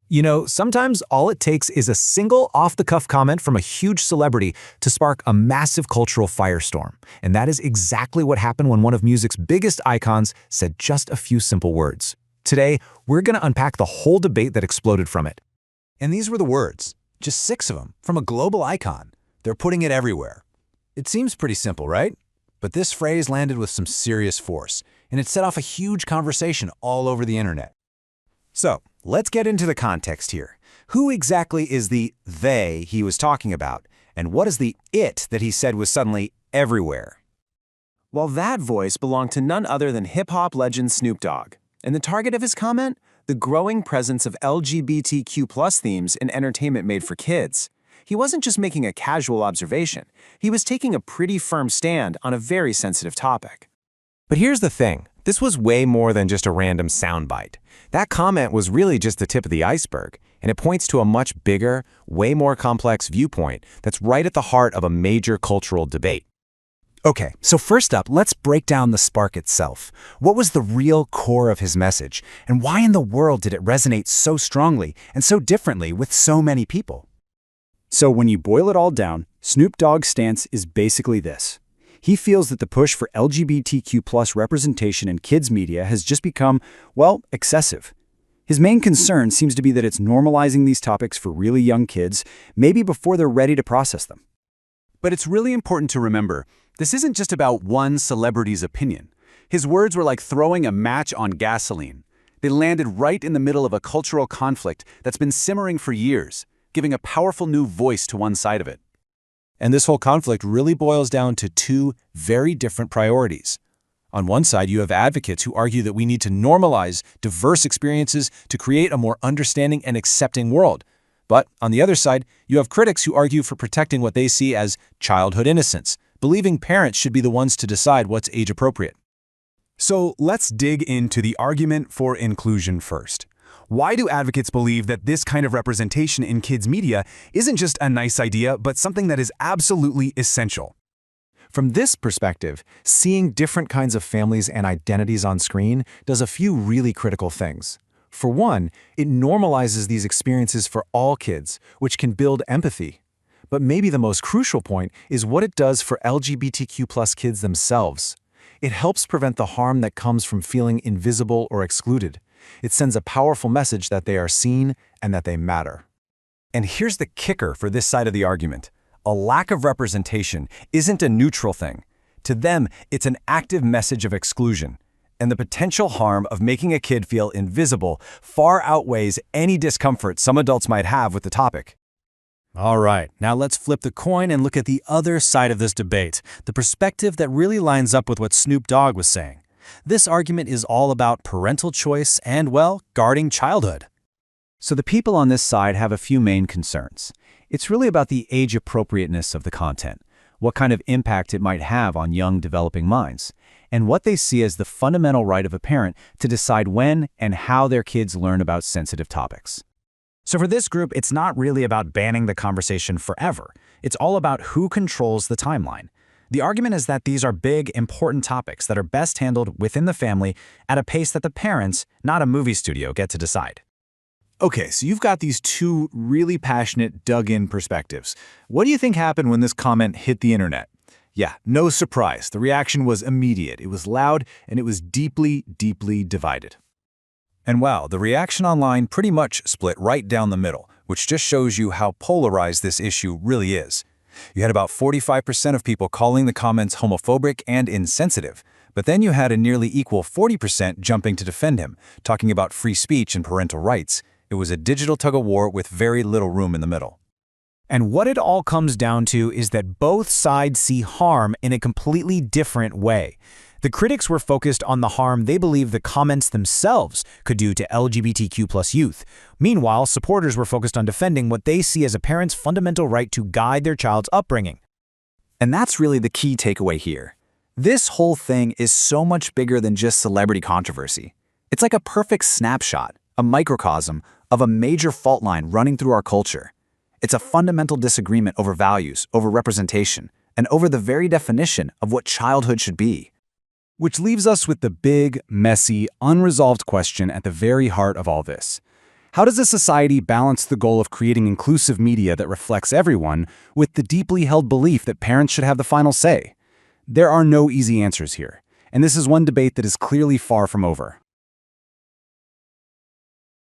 You know, sometimes all it takes is a single off-the-cuff comment from a huge celebrity to spark a massive cultural firestorm. And that is exactly what happened when one of music's biggest icons said just a few simple words. Today, we're going to unpack the whole debate that exploded from it. And these were the words, just 6 of them, from a global icon. They're putting it everywhere. It seems pretty simple, right? But this phrase landed with some serious force, and it set off a huge conversation all over the internet. So, let's get into the context here. Who exactly is the they he was talking about, and what is the it that he said was suddenly everywhere? Well, that voice belonged to none other than hip-hop legend Snoop Dogg. And the target of his comment? The growing presence of LGBTQ+ themes in entertainment made for kids. He wasn't just making a casual observation. He was taking a pretty firm stand on a very sensitive topic. But here's the thing. This was way more than just a random soundbite. That comment was really just the tip of the iceberg, and it points to a much bigger, way more complex viewpoint that's right at the heart of a major cultural debate. Okay, so first up, let's break down the spark itself. What was the real core of his message, and why in the world did it resonate so strongly and so differently with so many people? So when you boil it all down, Snoop Dogg's stance is basically this. He feels that the push for LGBTQ+ representation in kids' media has just become, well, excessive. His main concern seems to be that it's normalizing these topics for really young kids, maybe before they're ready to process them. But it's really important to remember, this isn't just about one celebrity's opinion. His words were like throwing a match on gasoline. They landed right in the middle of a cultural conflict that's been simmering for years, giving a powerful new voice to one side of it. And this whole conflict really boils down to 2 very different priorities. On one side, you have advocates who argue that we need to normalize diverse experiences to create a more understanding and accepting world. But on the other side, you have critics who argue for protecting what they see as childhood innocence, believing parents should be the ones to decide what's age-appropriate. So let's dig into the argument for inclusion first. Why do advocates believe that this kind of representation in kids' media isn't just a nice idea, but something that is absolutely essential? From this perspective, seeing different kinds of families and identities on screen does a few really critical things. For one, it normalizes these experiences for all kids, which can build empathy. But maybe the most crucial point is what it does for LGBTQ+ kids themselves. It helps prevent the harm that comes from feeling invisible or excluded. It sends a powerful message that they are seen and that they matter. And here's the kicker for this side of the argument. A lack of representation isn't a neutral thing. To them, it's an active message of exclusion. And the potential harm of making a kid feel invisible far outweighs any discomfort some adults might have with the topic. All right, now let's flip the coin and look at the other side of this debate, the perspective that really lines up with what Snoop Dogg was saying. This argument is all about parental choice and, well, guarding childhood. So the people on this side have a few main concerns. It's really about the age-appropriateness of the content, what kind of impact it might have on young developing minds, and what they see as the fundamental right of a parent to decide when and how their kids learn about sensitive topics. So for this group, it's not really about banning the conversation forever. It's all about who controls the timeline. The argument is that these are big, important topics that are best handled within the family at a pace that the parents, not a movie studio, get to decide. Okay, so you've got these 2 really passionate, dug-in perspectives. What do you think happened when this comment hit the internet? Yeah, no surprise. The reaction was immediate. It was loud, and it was deeply, deeply divided. And wow, the reaction online pretty much split right down the middle, which just shows you how polarized this issue really is. You had about 45% of people calling the comments homophobic and insensitive, but then you had a nearly equal 40% jumping to defend him, talking about free speech and parental rights. It was a digital tug-of-war with very little room in the middle. And what it all comes down to is that both sides see harm in a completely different way. The critics were focused on the harm they believe the comments themselves could do to LGBTQ+ youth. Meanwhile, supporters were focused on defending what they see as a parent's fundamental right to guide their child's upbringing. And that's really the key takeaway here. This whole thing is so much bigger than just celebrity controversy. It's like a perfect snapshot, a microcosm of a major fault line running through our culture. It's a fundamental disagreement over values, over representation, and over the very definition of what childhood should be. Which leaves us with the big, messy, unresolved question at the very heart of all this. How does a society balance the goal of creating inclusive media that reflects everyone with the deeply held belief that parents should have the final say? There are no easy answers here, and this is one debate that is clearly far from over.